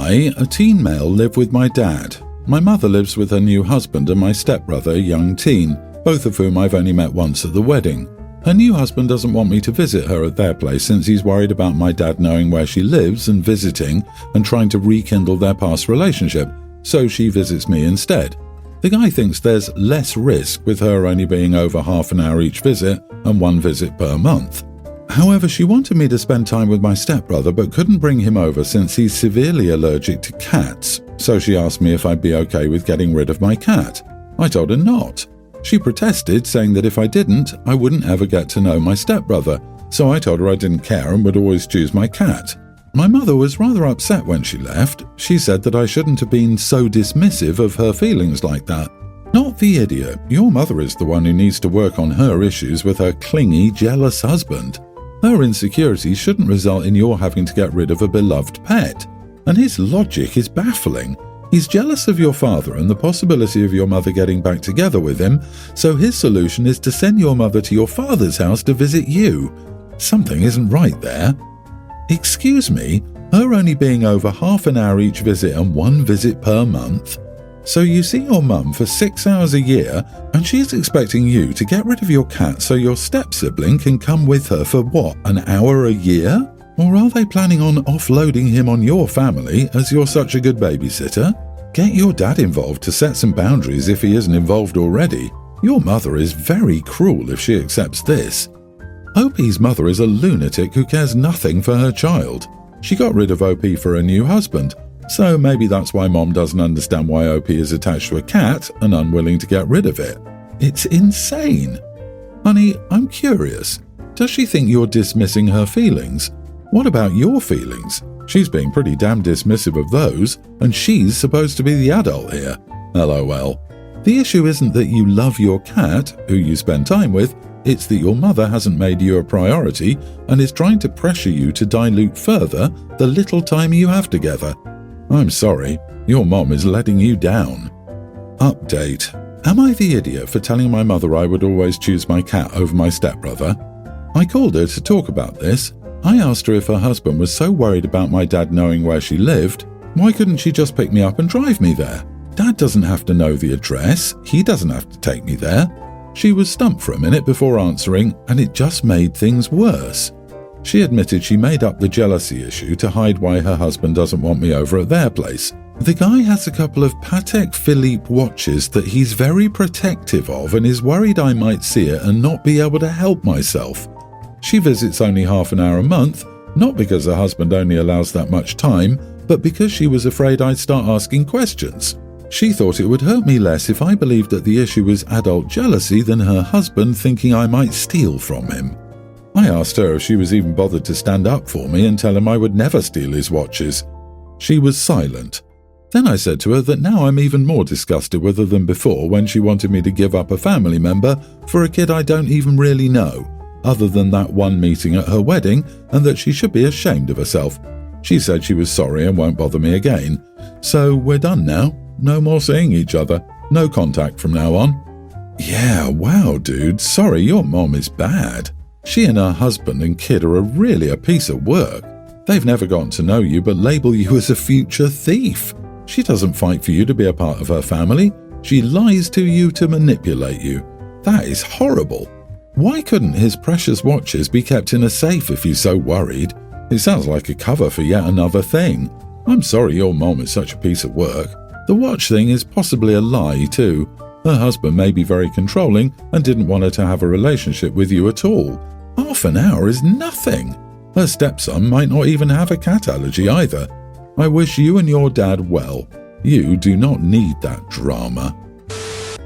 I, a teen male, live with my dad. My mother lives with her new husband and my stepbrother, a young teen, both of whom I've only met once at the wedding. Her new husband doesn't want me to visit her at their place since he's worried about my dad knowing where she lives and visiting and trying to rekindle their past relationship, so she visits me instead. The guy thinks there's less risk with her only being over half an hour each visit and one visit per month. However, she wanted me to spend time with my stepbrother but couldn't bring him over since he's severely allergic to cats, so she asked me if I'd be okay with getting rid of my cat. I told her not. She protested, saying that if I didn't, I wouldn't ever get to know my stepbrother, so I told her I didn't care and would always choose my cat. My mother was rather upset when she left. She said that I shouldn't have been so dismissive of her feelings like that. Not the idiot. Your mother is the one who needs to work on her issues with her clingy, jealous husband. Her insecurities shouldn't result in your having to get rid of a beloved pet. And his logic is baffling. He's jealous of your father and the possibility of your mother getting back together with him, so his solution is to send your mother to your father's house to visit you. Something isn't right there. Excuse me, her only being over half an hour each visit and one visit per month? So you see your mum for 6 hours a year and she's expecting you to get rid of your cat so your step-sibling can come with her for what, an hour a year? Or are they planning on offloading him on your family as you're such a good babysitter? Get your dad involved to set some boundaries if he isn't involved already. Your mother is very cruel if she accepts this. OP's mother is a lunatic who cares nothing for her child. She got rid of OP for a new husband, so maybe that's why Mom doesn't understand why OP is attached to a cat and unwilling to get rid of it. It's insane. Honey, I'm curious. Does she think you're dismissing her feelings? What about your feelings? She's being pretty damn dismissive of those, and she's supposed to be the adult here. LOL. The issue isn't that you love your cat, who you spend time with, it's that your mother hasn't made you a priority and is trying to pressure you to dilute further the little time you have together. I'm sorry, your mom is letting you down. Update. Am I the idiot for telling my mother I would always choose my cat over my stepbrother? I called her to talk about this. I asked her if her husband was so worried about my dad knowing where she lived, why couldn't she just pick me up and drive me there? Dad doesn't have to know the address, he doesn't have to take me there. She was stumped for a minute before answering, and it just made things worse. She admitted she made up the jealousy issue to hide why her husband doesn't want me over at their place. The guy has a couple of Patek Philippe watches that he's very protective of and is worried I might see it and not be able to help myself. She visits only half an hour a month, not because her husband only allows that much time, but because she was afraid I'd start asking questions. She thought it would hurt me less if I believed that the issue was adult jealousy than her husband thinking I might steal from him. I asked her if she was even bothered to stand up for me and tell him I would never steal his watches. She was silent. Then I said to her that now I'm even more disgusted with her than before when she wanted me to give up a family member for a kid I don't even really know, other than that one meeting at her wedding, and that she should be ashamed of herself. She said she was sorry and won't bother me again. So we're done now. No more seeing each other. No contact from now on. Yeah, wow, dude. Sorry, your mom is bad. She and her husband and kid are really a piece of work. They've never gotten to know you but label you as a future thief. She doesn't fight for you to be a part of her family. She lies to you to manipulate you. That is horrible. Why couldn't his precious watches be kept in a safe if he's so worried? It sounds like a cover for yet another thing. I'm sorry your mom is such a piece of work. The watch thing is possibly a lie too. Her husband may be very controlling and didn't want her to have a relationship with you at all. Half an hour is nothing. Her stepson might not even have a cat allergy either. I wish you and your dad well. You do not need that drama.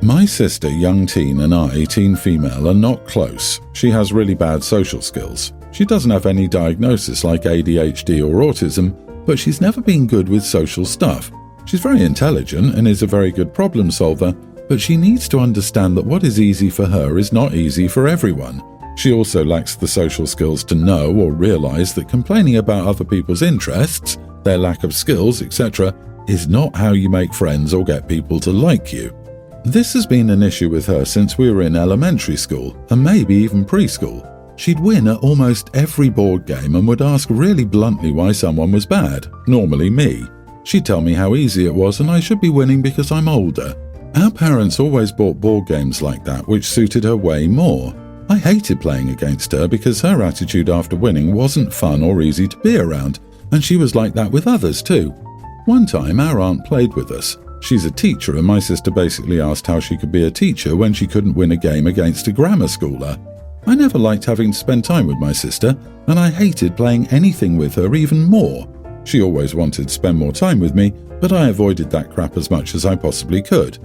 My sister, young teen, and I, teen female, are not close. She has really bad social skills. She doesn't have any diagnosis like ADHD or autism, but she's never been good with social stuff. She's very intelligent and is a very good problem solver, but she needs to understand that what is easy for her is not easy for everyone. She also lacks the social skills to know or realize that complaining about other people's interests, their lack of skills, etc., is not how you make friends or get people to like you. This has been an issue with her since we were in elementary school, and maybe even preschool. She'd win at almost every board game and would ask really bluntly why someone was bad, normally me. She'd tell me how easy it was and I should be winning because I'm older. Our parents always bought board games like that, which suited her way more. I hated playing against her because her attitude after winning wasn't fun or easy to be around, and she was like that with others too. One time our aunt played with us. She's a teacher and my sister basically asked how she could be a teacher when she couldn't win a game against a grammar schooler. I never liked having to spend time with my sister, and I hated playing anything with her even more. She always wanted to spend more time with me, but I avoided that crap as much as I possibly could.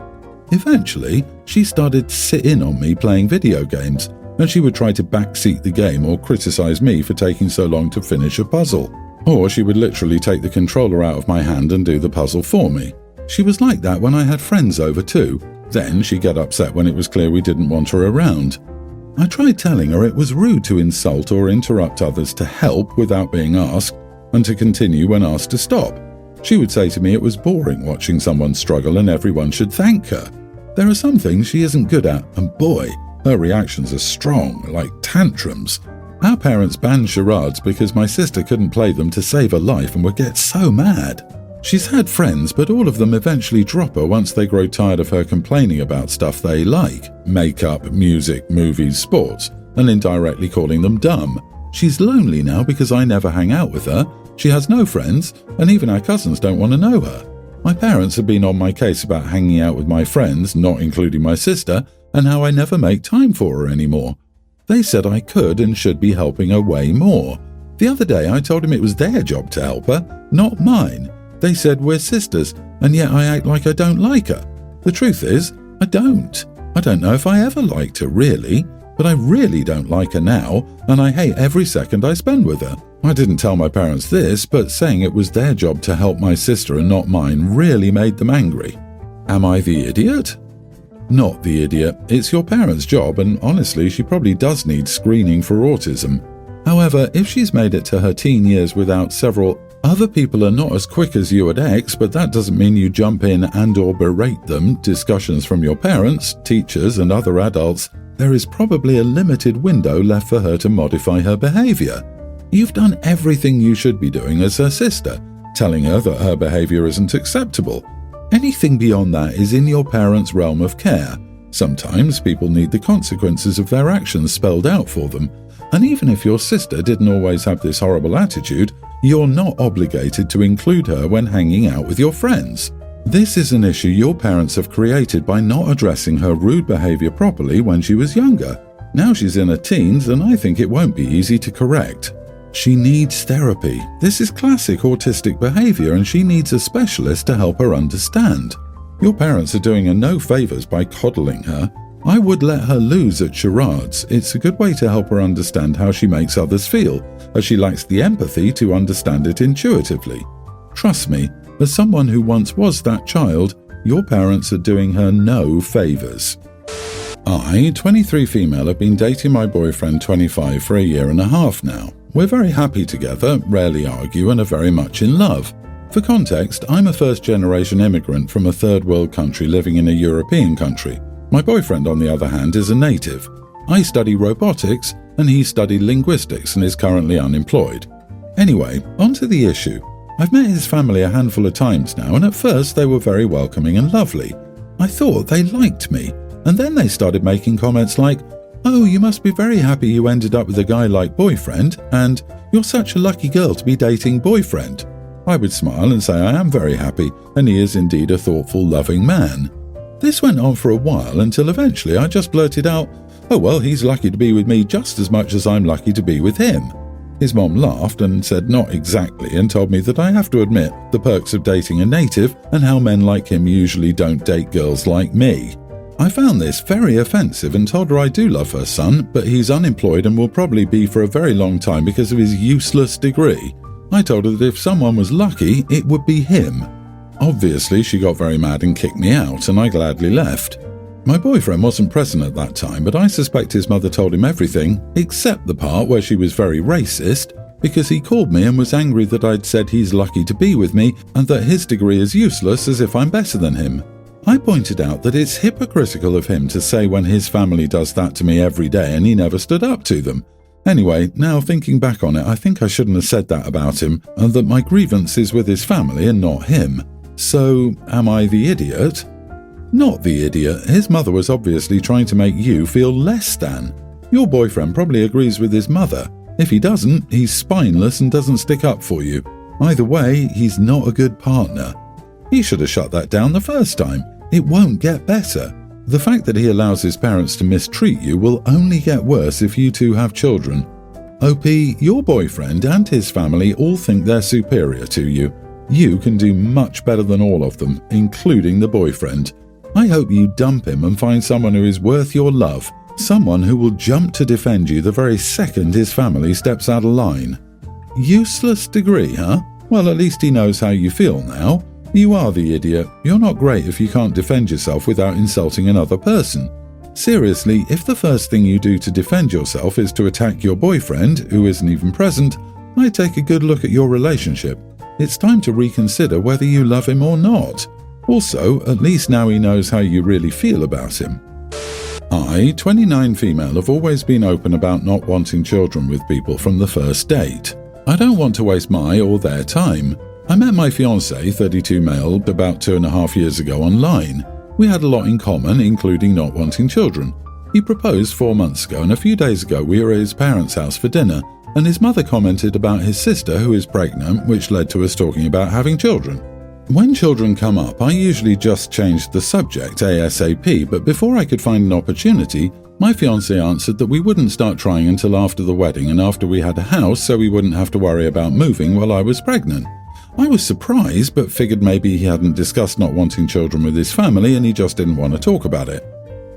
Eventually, she started to sit in on me playing video games, and she would try to backseat the game or criticize me for taking so long to finish a puzzle. Or she would literally take the controller out of my hand and do the puzzle for me. She was like that when I had friends over too. Then she'd get upset when it was clear we didn't want her around. I tried telling her it was rude to insult or interrupt others to help without being asked, and to continue when asked to stop. She would say to me it was boring watching someone struggle and everyone should thank her. There are some things she isn't good at, and boy, her reactions are strong, like tantrums. Our parents banned charades because my sister couldn't play them to save her life and would get so mad. She's had friends, but all of them eventually drop her once they grow tired of her complaining about stuff they like, makeup, music, movies, sports, and indirectly calling them dumb. She's lonely now because I never hang out with her. She has no friends, and even our cousins don't want to know her. My parents have been on my case about hanging out with my friends, not including my sister, and how I never make time for her anymore. They said I could and should be helping her way more. The other day I told them it was their job to help her, not mine. They said we're sisters, and yet I act like I don't like her. The truth is, I don't. I don't know if I ever liked her really, but I really don't like her now, and I hate every second I spend with her. I didn't tell my parents this, but saying it was their job to help my sister and not mine really made them angry. Am I the idiot? Not the idiot. It's your parents' job, and honestly, she probably does need screening for autism. However, if she's made it to her teen years without several other people are not as quick as you at X, but that doesn't mean you jump in and or berate them, discussions from your parents, teachers, and other adults, there is probably a limited window left for her to modify her behavior. You've done everything you should be doing as her sister, telling her that her behavior isn't acceptable. Anything beyond that is in your parents' realm of care. Sometimes people need the consequences of their actions spelled out for them, and even if your sister didn't always have this horrible attitude, you're not obligated to include her when hanging out with your friends. This is an issue your parents have created by not addressing her rude behavior properly when she was younger. Now she's in her teens, and I think it won't be easy to correct. She needs therapy. This is classic autistic behavior, and she needs a specialist to help her understand. Your parents are doing her no favors by coddling her. I would let her lose at charades. It's a good way to help her understand how she makes others feel, as she lacks the empathy to understand it intuitively. Trust me, as someone who once was that child, your parents are doing her no favors. I, 23 female, have been dating my boyfriend 25 for a year and a half now. We're very happy together, rarely argue, and are very much in love. For context, I'm a first-generation immigrant from a third-world country living in a European country. My boyfriend, on the other hand, is a native. I study robotics, and he studied linguistics and is currently unemployed. Anyway, on to the issue. I've met his family a handful of times now, and at first they were very welcoming and lovely. I thought they liked me, and then they started making comments like, "Oh, you must be very happy you ended up with a guy like boyfriend," and "You're such a lucky girl to be dating boyfriend." I would smile and say I am very happy, and he is indeed a thoughtful, loving man. This went on for a while until eventually I just blurted out, "Oh well, he's lucky to be with me just as much as I'm lucky to be with him." His mom laughed and said not exactly, and told me that I have to admit the perks of dating a native and how men like him usually don't date girls like me. I found this very offensive and told her I do love her son, but he's unemployed and will probably be for a very long time because of his useless degree. I told her that if someone was lucky, it would be him. Obviously, she got very mad and kicked me out, and I gladly left. My boyfriend wasn't present at that time, but I suspect his mother told him everything, except the part where she was very racist, because he called me and was angry that I'd said he's lucky to be with me and that his degree is useless as if I'm better than him. I pointed out that it's hypocritical of him to say when his family does that to me every day and he never stood up to them. Anyway, now thinking back on it, I think I shouldn't have said that about him, and that my grievance is with his family and not him. So, am I the idiot? Not the idiot. His mother was obviously trying to make you feel less than. Your boyfriend probably agrees with his mother. If he doesn't, he's spineless and doesn't stick up for you. Either way, he's not a good partner. He should have shut that down the first time. It won't get better. The fact that he allows his parents to mistreat you will only get worse if you two have children. OP, your boyfriend and his family all think they're superior to you. You can do much better than all of them, including the boyfriend. I hope you dump him and find someone who is worth your love, someone who will jump to defend you the very second his family steps out of line. Useless degree, huh? Well, at least he knows how you feel now. You are the idiot. You're not great if you can't defend yourself without insulting another person. Seriously, if the first thing you do to defend yourself is to attack your boyfriend, who isn't even present, I'd take a good look at your relationship. It's time to reconsider whether you love him or not. Also, at least now he knows how you really feel about him. I, 29 female, have always been open about not wanting children with people from the first date. I don't want to waste my or their time. I met my fiancé, 32 male, about 2.5 years ago online. We had a lot in common, including not wanting children. He proposed 4 months ago, and a few days ago we were at his parents' house for dinner, and his mother commented about his sister who is pregnant, which led to us talking about having children. When children come up, I usually just change the subject ASAP, but before I could find an opportunity, my fiancé answered that we wouldn't start trying until after the wedding and after we had a house, so we wouldn't have to worry about moving while I was pregnant. I was surprised, but figured maybe he hadn't discussed not wanting children with his family and he just didn't want to talk about it.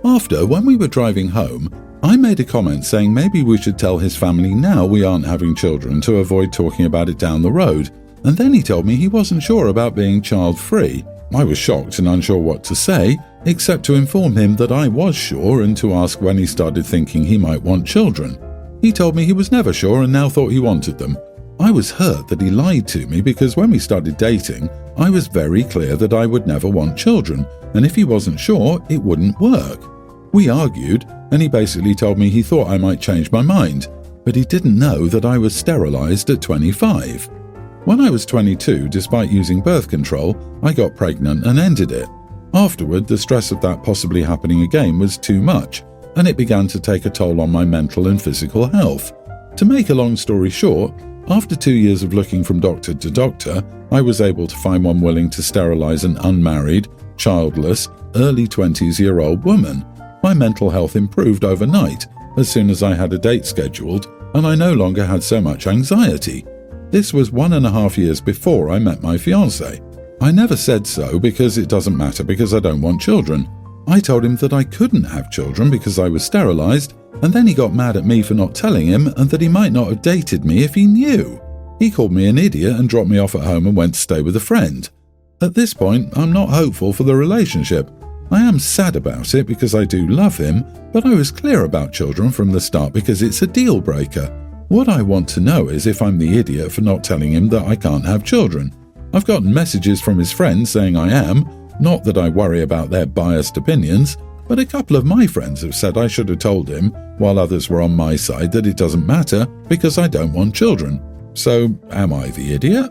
After, when we were driving home, I made a comment saying maybe we should tell his family now we aren't having children to avoid talking about it down the road, and then he told me he wasn't sure about being child-free. I was shocked and unsure what to say, except to inform him that I was sure and to ask when he started thinking he might want children. He told me he was never sure and now thought he wanted them. I was hurt that he lied to me because when we started dating, I was very clear that I would never want children, and if he wasn't sure, it wouldn't work. We argued, and he basically told me he thought I might change my mind, but he didn't know that I was sterilized at 25. When I was 22, despite using birth control, I got pregnant and ended it. Afterward, the stress of that possibly happening again was too much, and it began to take a toll on my mental and physical health. To make a long story short, after 2 years of looking from doctor to doctor, I was able to find one willing to sterilize an unmarried, childless, early 20s-year-old woman. My mental health improved overnight as soon as I had a date scheduled, and I no longer had so much anxiety. This was 1.5 years before I met my fiancé. I never said so because it doesn't matter because I don't want children. I told him that I couldn't have children because I was sterilized, and then he got mad at me for not telling him and that he might not have dated me if he knew. He called me an idiot and dropped me off at home and went to stay with a friend. At this point, I'm not hopeful for the relationship. I am sad about it because I do love him, but I was clear about children from the start because it's a deal breaker. What I want to know is if I'm the idiot for not telling him that I can't have children. I've gotten messages from his friends saying I am, not that I worry about their biased opinions, but a couple of my friends have said I should have told him, while others were on my side, that it doesn't matter because I don't want children. So, am I the idiot?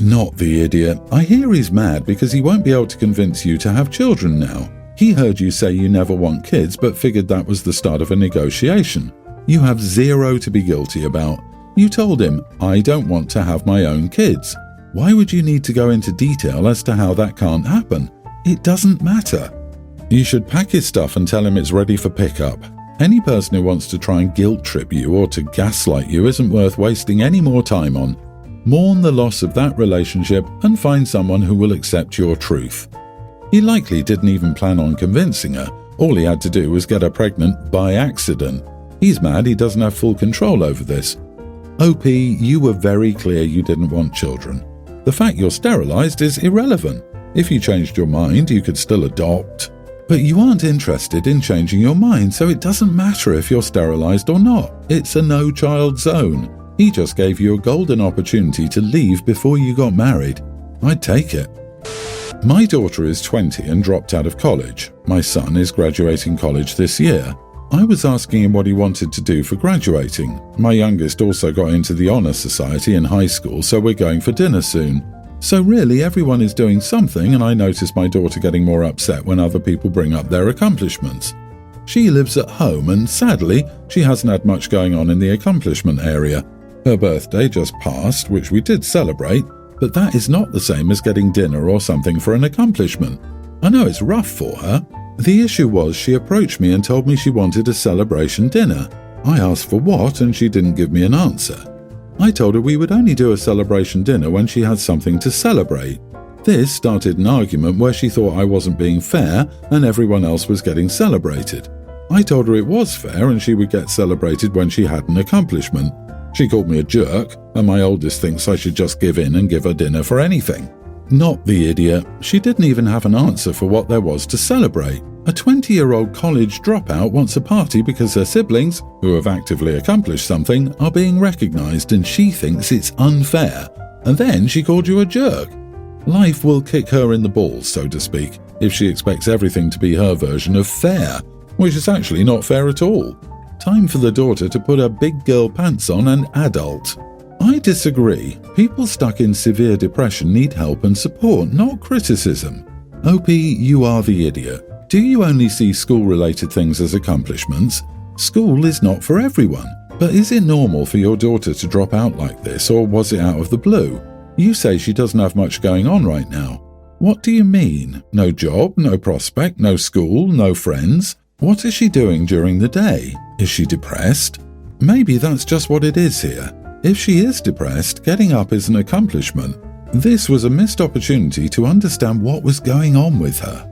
Not the idiot. I hear he's mad because he won't be able to convince you to have children now. He heard you say you never want kids but figured that was the start of a negotiation. You have zero to be guilty about. You told him, I don't want to have my own kids. Why would you need to go into detail as to how that can't happen? It doesn't matter. You should pack his stuff and tell him it's ready for pickup. Any person who wants to try and guilt trip you or to gaslight you isn't worth wasting any more time on. Mourn the loss of that relationship and find someone who will accept your truth. He likely didn't even plan on convincing her. All he had to do was get her pregnant by accident. He's mad he doesn't have full control over this. OP, you were very clear you didn't want children. The fact you're sterilized is irrelevant. If you changed your mind, you could still adopt. But you aren't interested in changing your mind, so it doesn't matter if you're sterilized or not. It's a no-child zone. He just gave you a golden opportunity to leave before you got married. I'd take it. My daughter is 20 and dropped out of college. My son is graduating college this year. I was asking him what he wanted to do for graduating. My youngest also got into the Honour Society in high school, so we're going for dinner soon. So really everyone is doing something, and I notice my daughter getting more upset when other people bring up their accomplishments. She lives at home and sadly she hasn't had much going on in the accomplishment area. Her birthday just passed, which we did celebrate, but that is not the same as getting dinner or something for an accomplishment. I know it's rough for her. The issue was she approached me and told me she wanted a celebration dinner. I asked for what and she didn't give me an answer. I told her we would only do a celebration dinner when she had something to celebrate. This started an argument where she thought I wasn't being fair and everyone else was getting celebrated. I told her it was fair and she would get celebrated when she had an accomplishment. She called me a jerk, and my oldest thinks I should just give in and give her dinner for anything. Not the idiot. She didn't even have an answer for what there was to celebrate. A 20-year-old college dropout wants a party because her siblings, who have actively accomplished something, are being recognized and she thinks it's unfair. And then she called you a jerk. Life will kick her in the balls, so to speak, if she expects everything to be her version of fair, which is actually not fair at all. Time for the daughter to put her big girl pants on and adult. I disagree. People stuck in severe depression need help and support, not criticism. OP, you are the idiot. Do you only see school-related things as accomplishments? School is not for everyone. But is it normal for your daughter to drop out like this, or was it out of the blue? You say she doesn't have much going on right now. What do you mean? No job, no prospect, no school, no friends? What is she doing during the day? Is she depressed? Maybe that's just what it is here. If she is depressed, getting up is an accomplishment. This was a missed opportunity to understand what was going on with her.